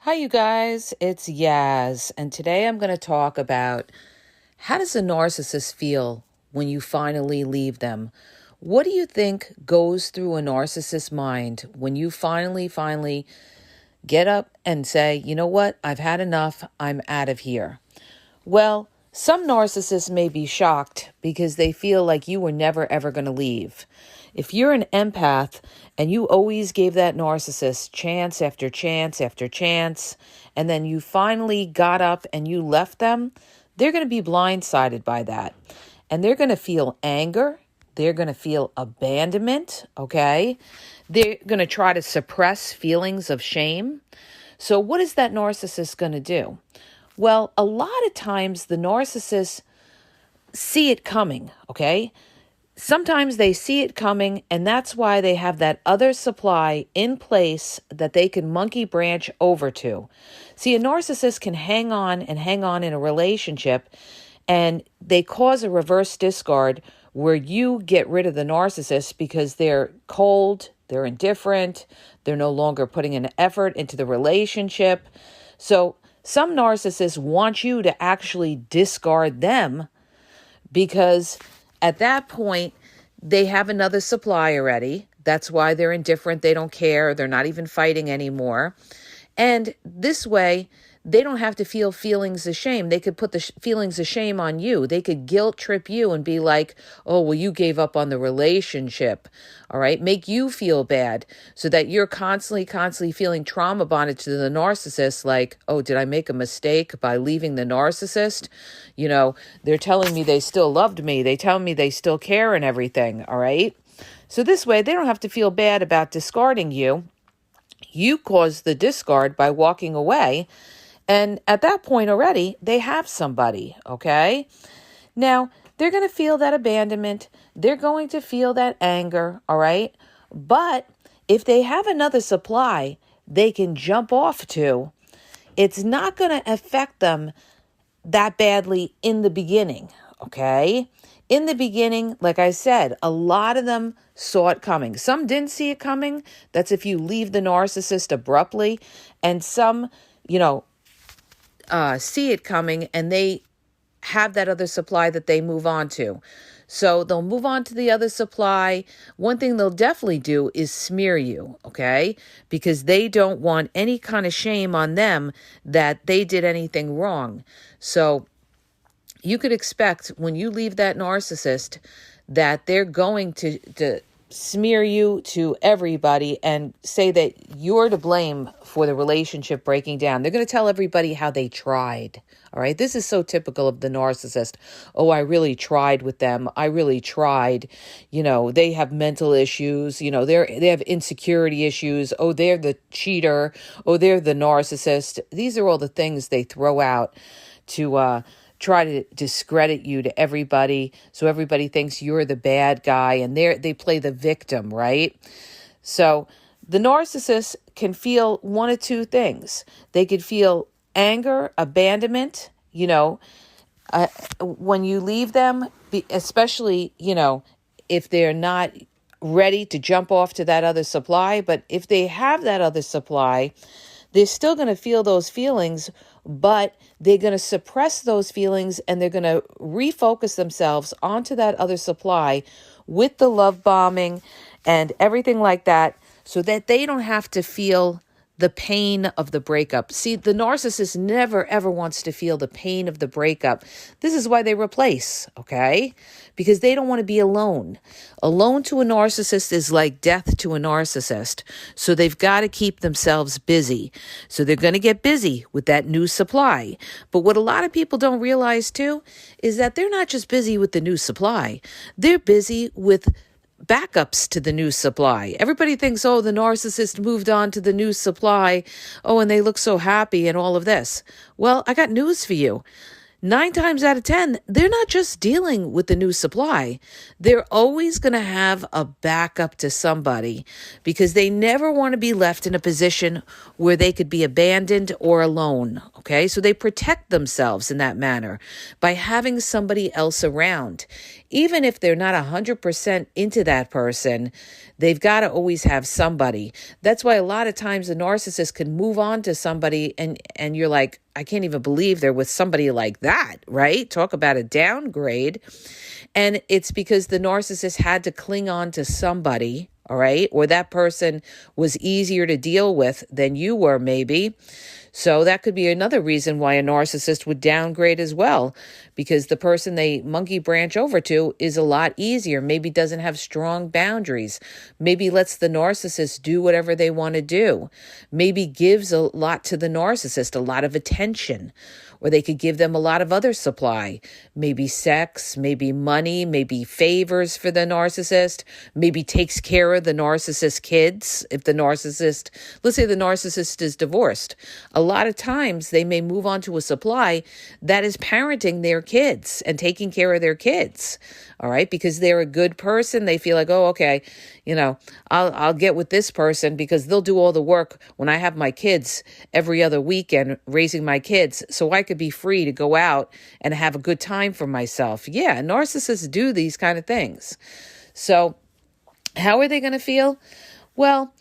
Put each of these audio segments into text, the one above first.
Hi, you guys. It's Yaz, and today I'm going to talk about how does a narcissist feel when you finally leave them? What do you think goes through a narcissist's mind when you finally get up and say, you know what, I've had enough, I'm out of here? Well, some narcissists may be shocked because they feel like you were never ever going to leave. If you're an empath and you always gave that narcissist chance after chance after chance, and then you finally got up and you left them, they're going to be blindsided by that. And they're going to feel anger. They're going to feel abandonment, okay? They're going to try to suppress feelings of shame. So what is that narcissist going to do? Well, a lot of times the narcissists see it coming, okay? Sometimes they see it coming, and that's why they have that other supply in place that they can monkey branch over to. See, a narcissist can hang on in a relationship, and they cause a reverse discard where you get rid of the narcissist because they're cold, they're indifferent, they're no longer putting an effort into the relationship. So some narcissists want you to actually discard them because at that point, they have another supply already. That's why they're indifferent. They don't care. They're not even fighting anymore. And this way, they don't have to feel feelings of shame. They could put the feelings of shame on you. They could guilt trip you and be like, oh, well, you gave up on the relationship. All right. Make you feel bad so that you're constantly feeling trauma bonded to the narcissist. Like, oh, did I make a mistake by leaving the narcissist? You know, they're telling me they still loved me. They tell me they still care and everything. All right. So this way, they don't have to feel bad about discarding you. You caused the discard by walking away. And at that point already, they have somebody, okay? Now, they're going to feel that abandonment. They're going to feel that anger, all right? But if they have another supply they can jump off to, it's not going to affect them that badly in the beginning, okay? In the beginning, like I said, a lot of them saw it coming. Some didn't see it coming. That's if you leave the narcissist abruptly. And some, see it coming and they have that other supply that they move on to. So they'll move on to the other supply. One thing they'll definitely do is smear you, okay? Because they don't want any kind of shame on them that they did anything wrong. So you could expect when you leave that narcissist that they're going to smear you to everybody and say that you're to blame for the relationship breaking down. They're going to tell everybody how they tried. All right. This is so typical of the narcissist. Oh, I really tried with them. I really tried. They have mental issues. They have insecurity issues. Oh, they're the cheater. Oh, they're the narcissist. These are all the things they throw out to try to discredit you to everybody, so everybody thinks you're the bad guy, and they play the victim, right? So the narcissist can feel one of two things. They could feel anger, abandonment, when you leave them, especially, if they're not ready to jump off to that other supply. But if they have that other supply, they're still going to feel those feelings, but they're going to suppress those feelings and they're going to refocus themselves onto that other supply with the love bombing and everything like that so that they don't have to feel the pain of the breakup. See, the narcissist never, ever wants to feel the pain of the breakup. This is why they replace, okay? Because they don't want to be alone. Alone to a narcissist is like death to a narcissist. So they've got to keep themselves busy. So they're going to get busy with that new supply. But what a lot of people don't realize too is that they're not just busy with the new supply. They're busy with backups to the new supply. Everybody thinks, oh, the narcissist moved on to the new supply. Oh, and they look so happy and all of this. Well, I got news for you. 9 times out of 10, they're not just dealing with the new supply. They're always going to have a backup to somebody because they never want to be left in a position where they could be abandoned or alone. Okay, so they protect themselves in that manner by having somebody else around. even if they're not 100% into that person, they've got to always have somebody. That's why a lot of times a narcissist can move on to somebody and you're like, I can't even believe they're with somebody like that, right? Talk about a downgrade. And it's because the narcissist had to cling on to somebody, all right? Or that person was easier to deal with than you were, maybe. So that could be another reason why a narcissist would downgrade as well, because the person they monkey branch over to is a lot easier, maybe doesn't have strong boundaries, maybe lets the narcissist do whatever they want to do, maybe gives a lot to the narcissist, a lot of attention, or they could give them a lot of other supply, maybe sex, maybe money, maybe favors for the narcissist, maybe takes care of the narcissist's kids. If the narcissist, let's say the narcissist is divorced, a lot of times they may move on to a supply that is parenting their kids and taking care of their kids. All right. Because they're a good person. They feel like, oh, okay, I'll get with this person because they'll do all the work when I have my kids every other weekend raising my kids, so I could be free to go out and have a good time for myself. Yeah. Narcissists do these kind of things. So how are they going to feel? Well,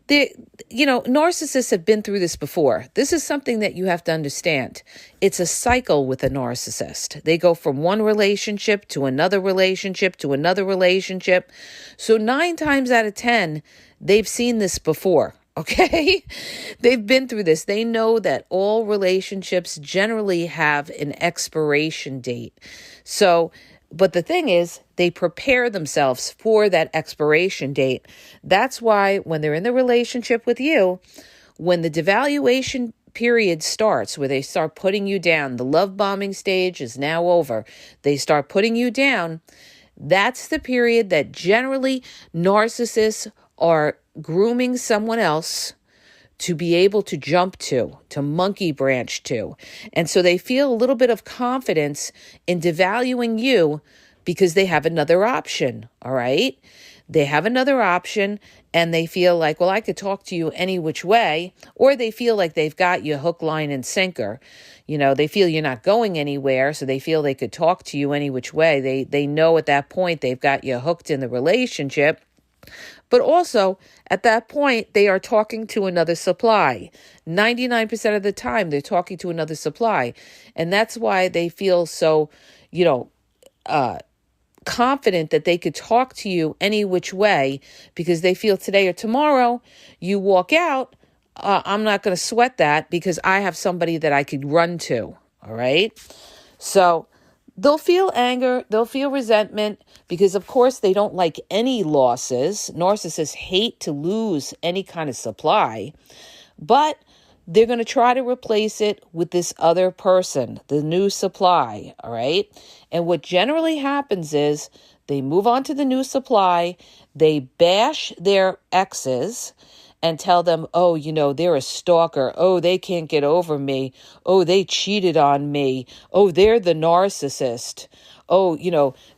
narcissists have been through this before. This is something that you have to understand. It's a cycle with a narcissist. They go from one relationship to another relationship to another relationship. So 9 times out of 10, they've seen this before. Okay? They've been through this. They know that all relationships generally have an expiration date. But the thing is, they prepare themselves for that expiration date. That's why when they're in the relationship with you, when the devaluation period starts, where they start putting you down, the love bombing stage is now over. They start putting you down. That's the period that generally narcissists are grooming someone else to be able to jump to monkey branch to. And so they feel a little bit of confidence in devaluing you because they have another option, all right? They have another option and they feel like, well, I could talk to you any which way, or they feel like they've got you hook, line, and sinker. They feel you're not going anywhere, so they feel they could talk to you any which way. They know at that point they've got you hooked in the relationship. But also, at that point, they are talking to another supply. 99% of the time, they're talking to another supply. And that's why they feel so, confident that they could talk to you any which way, because they feel today or tomorrow, you walk out, I'm not going to sweat that because I have somebody that I could run to. All right? So they'll feel anger, they'll feel resentment, because of course they don't like any losses. Narcissists hate to lose any kind of supply, but they're going to try to replace it with this other person, the new supply, all right? And what generally happens is they move on to the new supply, they bash their exes and tell them, oh, they're a stalker. Oh, they can't get over me. Oh, they cheated on me. Oh, they're the narcissist. Oh,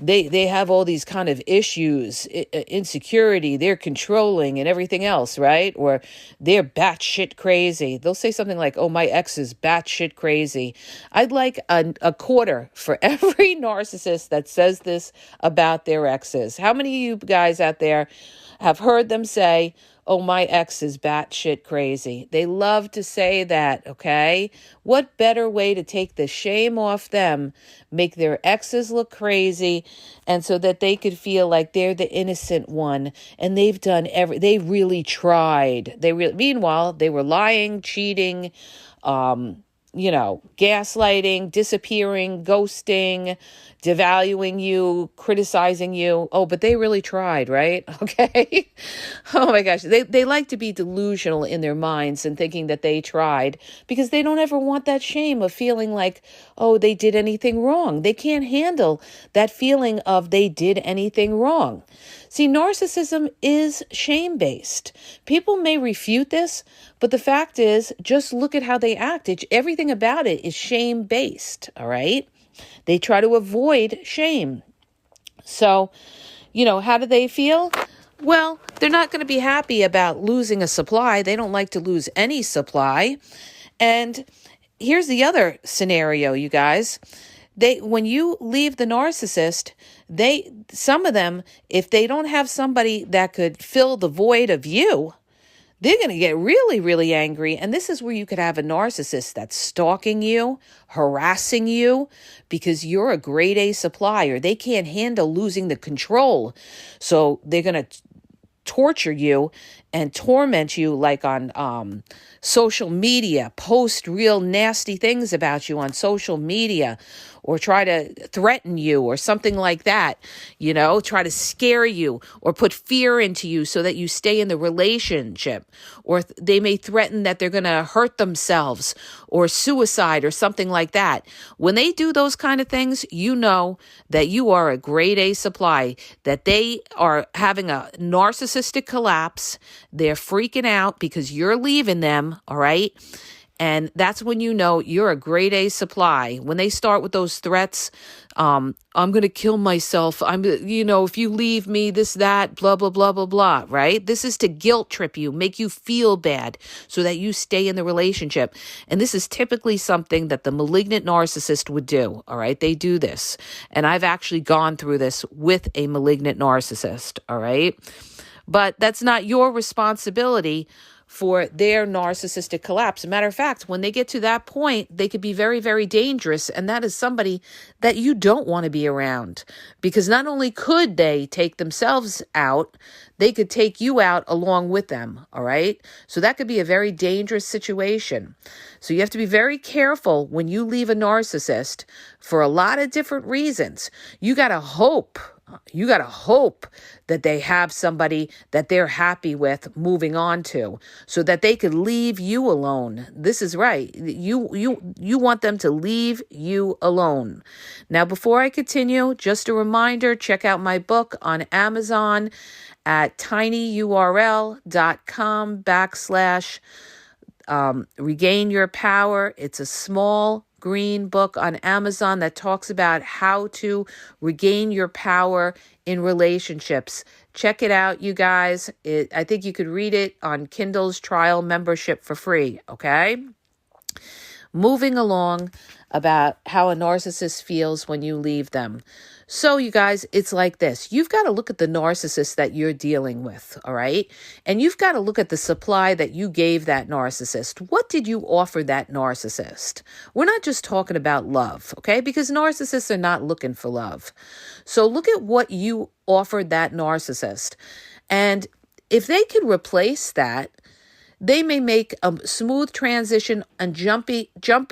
they have all these kind of issues, insecurity, they're controlling and everything else, right? Or they're batshit crazy. They'll say something like, oh, my ex is batshit crazy. I'd like a quarter for every narcissist that says this about their exes. How many of you guys out there have heard them say, oh, my ex is batshit crazy? They love to say that, okay? What better way to take the shame off them, make their exes look crazy, and so that they could feel like they're the innocent one, and they've done they really tried. Meanwhile, they were lying, cheating, gaslighting, disappearing, ghosting, devaluing you, criticizing you. Oh, but they really tried, right? Okay. Oh my gosh. They like to be delusional in their minds and thinking that they tried, because they don't ever want that shame of feeling like, oh, they did anything wrong. They can't handle that feeling of they did anything wrong. See, narcissism is shame-based. People may refute this, but the fact is, just look at how they act. Everything about it is shame-based, all right? They try to avoid shame. So, how do they feel? Well, they're not going to be happy about losing a supply. They don't like to lose any supply. And here's the other scenario, you guys. when you leave the narcissist, some of them, if they don't have somebody that could fill the void of you, they're going to get really, really angry. And this is where you could have a narcissist that's stalking you, harassing you, because you're a grade A supplier. They can't handle losing the control. So they're going to torture you and torment you, like on social media, post real nasty things about you on social media, or try to threaten you or something like that, try to scare you or put fear into you so that you stay in the relationship. Or they may threaten that they're going to hurt themselves or suicide or something like that. When they do those kind of things, you know that you are a grade A supply, that they are having a narcissistic collapse. They're freaking out because you're leaving them, all right? And that's when you know you're a grade A supply. When they start with those threats, I'm going to kill myself. If you leave me, this, that, blah, blah, blah, blah, blah, right? This is to guilt trip you, make you feel bad so that you stay in the relationship. And this is typically something that the malignant narcissist would do, all right? They do this. And I've actually gone through this with a malignant narcissist, all right? But that's not your responsibility for their narcissistic collapse. As a matter of fact, when they get to that point, they could be very, very dangerous. And that is somebody that you don't want to be around, because not only could they take themselves out, they could take you out along with them. All right. So that could be a very dangerous situation. So you have to be very careful when you leave a narcissist for a lot of different reasons. You got to hope that they have somebody that they're happy with moving on to, so that they could leave you alone. This is right. You want them to leave you alone. Now, before I continue, just a reminder, check out my book on Amazon at tinyurl.com/regain your power. It's a small green book on Amazon that talks about how to regain your power in relationships. Check it out, you guys. I think you could read it on Kindle's trial membership for free, okay? Moving along about how a narcissist feels when you leave them. So, you guys, it's like this. You've got to look at the narcissist that you're dealing with, all right? And you've got to look at the supply that you gave that narcissist. What did you offer that narcissist? We're not just talking about love, okay? Because narcissists are not looking for love. So look at what you offered that narcissist. And if they can replace that, they may make a smooth transition and jump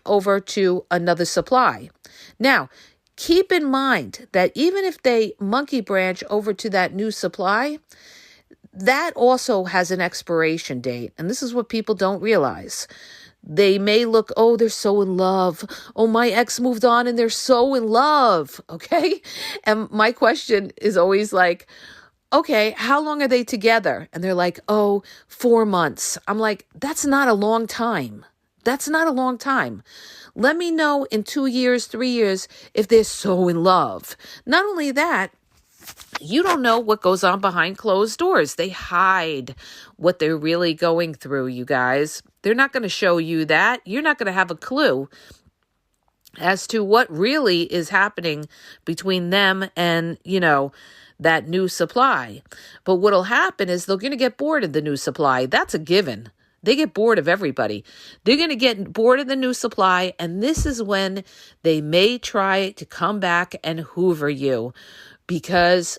over to another supply. Now, keep in mind that even if they monkey branch over to that new supply, that also has an expiration date. And this is what people don't realize. They may look, oh, they're so in love. Oh, my ex moved on and they're so in love. Okay. And my question is always like, okay, how long are they together? And they're like, 4 months. I'm like, that's not a long time. That's not a long time. Let me know in 2 years, 3 years, if they're so in love. Not only that, you don't know what goes on behind closed doors. They hide what they're really going through, you guys. They're not going to show you that. You're not going to have a clue as to what really is happening between them and, that new supply. But what'll happen is they're going to get bored of the new supply. That's a given. They get bored of everybody. They're going to get bored of the new supply, and this is when they may try to come back and hoover you, because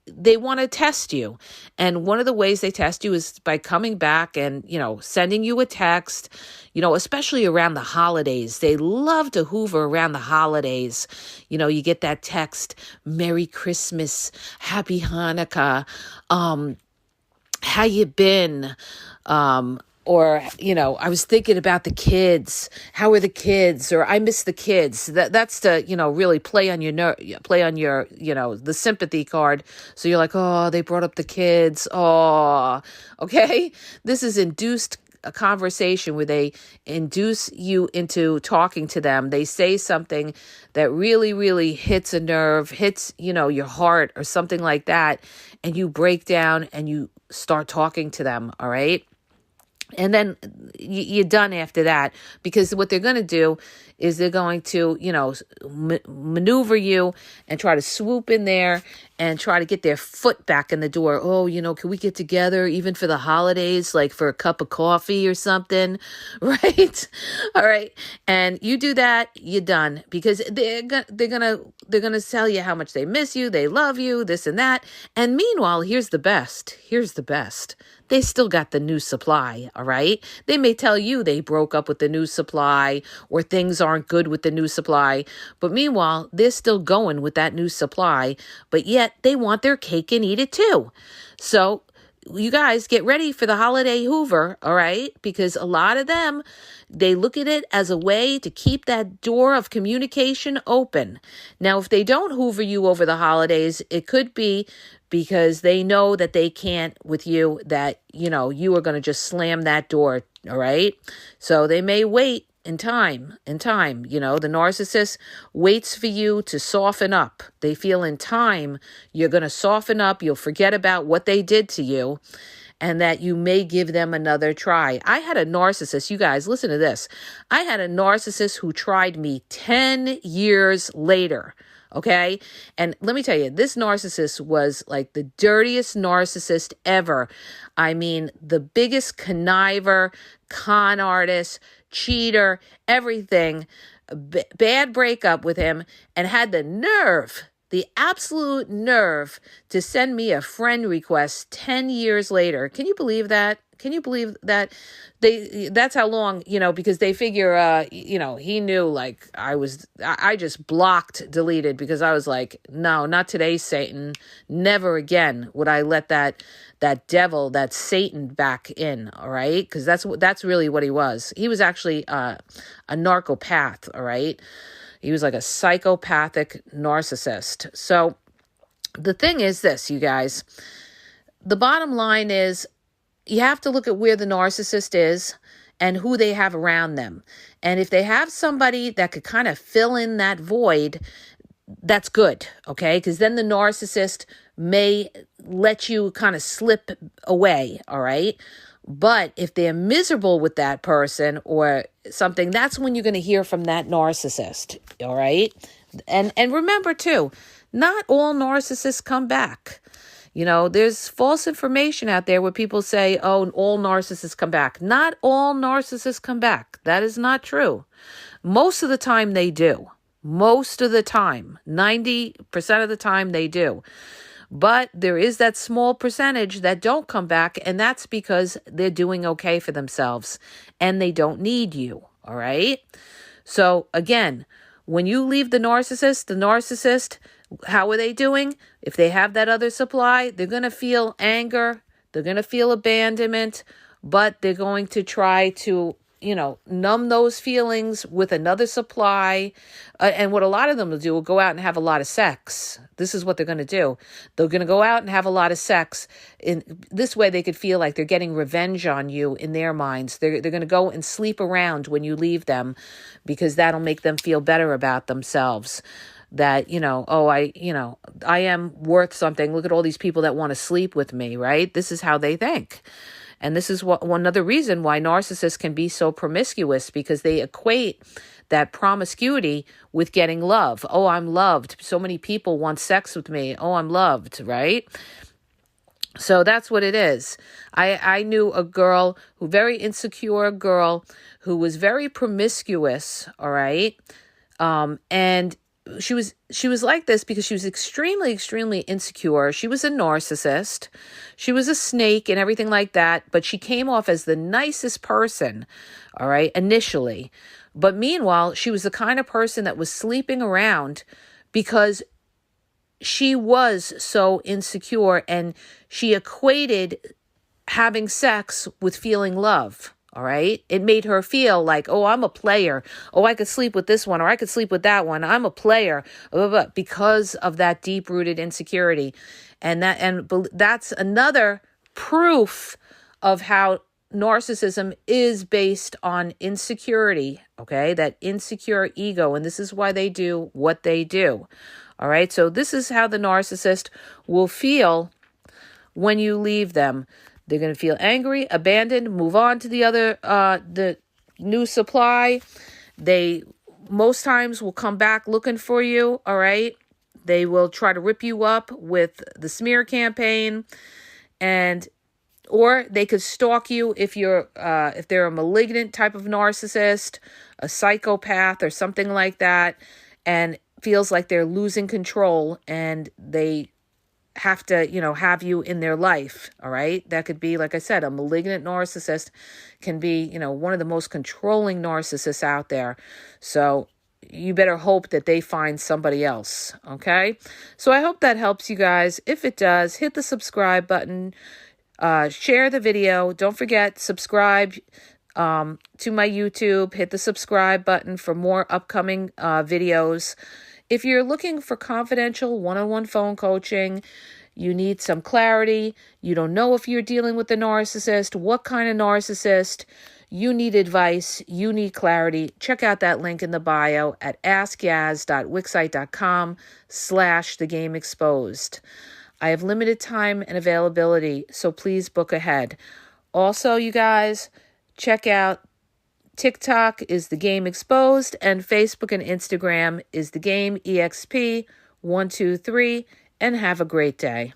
they want to test you. And one of the ways they test you is by coming back and, sending you a text, especially around the holidays. They love to hoover around the holidays. You get that text, Merry Christmas, Happy Hanukkah, how you been? Or, I was thinking about the kids. How are the kids? Or I miss the kids. That's to, really play on your, the sympathy card. So you're like, oh, they brought up the kids. Oh, okay. This is induced a conversation where they induce you into talking to them. They say something that really, really hits a nerve, hits, your heart or something like that. And you break down and you start talking to them. All right. And then you're done after that, because what they're going to do is they're going to, maneuver you and try to swoop in there and try to get their foot back in the door. Oh, can we get together even for the holidays, like for a cup of coffee or something, right? All right. And you do that, you're done, because they're gonna tell you how much they miss you, they love you, this and that. And meanwhile, here's the best. They still got the new supply, all right? They may tell you they broke up with the new supply or things aren't good with the new supply, but meanwhile, they're still going with that new supply, but yet they want their cake and eat it too. So you guys get ready for the holiday Hoover, all right? Because a lot of them, they look at it as a way to keep that door of communication open. Now, if they don't Hoover you over the holidays, it could be because they know that they can't with you, that, you are going to just slam that door, all right? So they may wait in time. The narcissist waits for you to soften up. They feel in time you're going to soften up, you'll forget about what they did to you, and that you may give them another try. I had a narcissist, you guys, listen to this. I had a narcissist who tried me 10 years later. Okay. And let me tell you, this narcissist was like the dirtiest narcissist ever. I mean, the biggest conniver, con artist, cheater, everything. Bad breakup with him, and had the absolute nerve to send me a friend request 10 years later. Can you believe that? That's how long, because they figure, he knew, like, I just blocked, deleted, because I was like, no, not today, Satan. Never again would I let that devil, that Satan back in. All right. Cause that's really what he was. He was actually, a narcopath. All right. He was like a psychopathic narcissist. So the thing is this, you guys, the bottom line is, you have to look at where the narcissist is and who they have around them. And if they have somebody that could kind of fill in that void, that's good, okay? Because then the narcissist may let you kind of slip away, all right? But if they're miserable with that person or something, that's when you're going to hear from that narcissist, all right? And remember, too, not all narcissists come back. There's false information out there where people say, oh, all narcissists come back. Not all narcissists come back. That is not true. Most of the time they do. Most of the time, 90% of the time they do. But there is that small percentage that don't come back, and that's because they're doing okay for themselves and they don't need you, all right? So again, when you leave the narcissist, how are they doing? If they have that other supply, they're going to feel anger, they're going to feel abandonment, but they're going to try to, numb those feelings with another supply. And what a lot of them will do will go out and have a lot of sex. This is what they're going to do. They're going to go out and have a lot of sex. In this way, they could feel like they're getting revenge on you in their minds. They're going to go and sleep around when you leave them, because that'll make them feel better about themselves. That, I am worth something. Look at all these people that want to sleep with me, right? This is how they think. And this is one other reason why narcissists can be so promiscuous, because they equate that promiscuity with getting love. Oh, I'm loved. So many people want sex with me. Oh, I'm loved, right? So that's what it is. I knew a girl, very insecure girl, who was very promiscuous, all right? And she was like this because she was extremely, extremely insecure. She was a narcissist. She was a snake and everything like that, but she came off as the nicest person, all right, initially. But meanwhile, she was the kind of person that was sleeping around because she was so insecure, and she equated having sex with feeling love. All right. It made her feel like, oh, I'm a player. Oh, I could sleep with this one, or I could sleep with that one. I'm a player, blah, blah, blah, because of that deep rooted insecurity. And that's another proof of how narcissism is based on insecurity. Okay. That insecure ego. And this is why they do what they do. All right. So this is how the narcissist will feel when you leave them. They're going to feel angry, abandoned, move on to the other, the new supply. They most times will come back looking for you, all right? They will try to rip you up with the smear campaign, and or they could stalk you if they're a malignant type of narcissist, a psychopath or something like that, and feels like they're losing control and they have to, have you in their life, all right? That could be, like I said, a malignant narcissist can be, one of the most controlling narcissists out there. So you better hope that they find somebody else, okay? So I hope that helps you guys. If it does, hit the subscribe button, share the video. Don't forget, subscribe to my YouTube. Hit the subscribe button for more upcoming videos. If you're looking for confidential one-on-one phone coaching, you need some clarity, you don't know if you're dealing with a narcissist, what kind of narcissist, you need advice, you need clarity, check out that link in the bio at askyaz.wixsite.com/thegameexposed. I have limited time and availability, so please book ahead. Also, you guys, check out TikTok is The Game Exposed, and Facebook and Instagram is The Game EXP 123, and have a great day.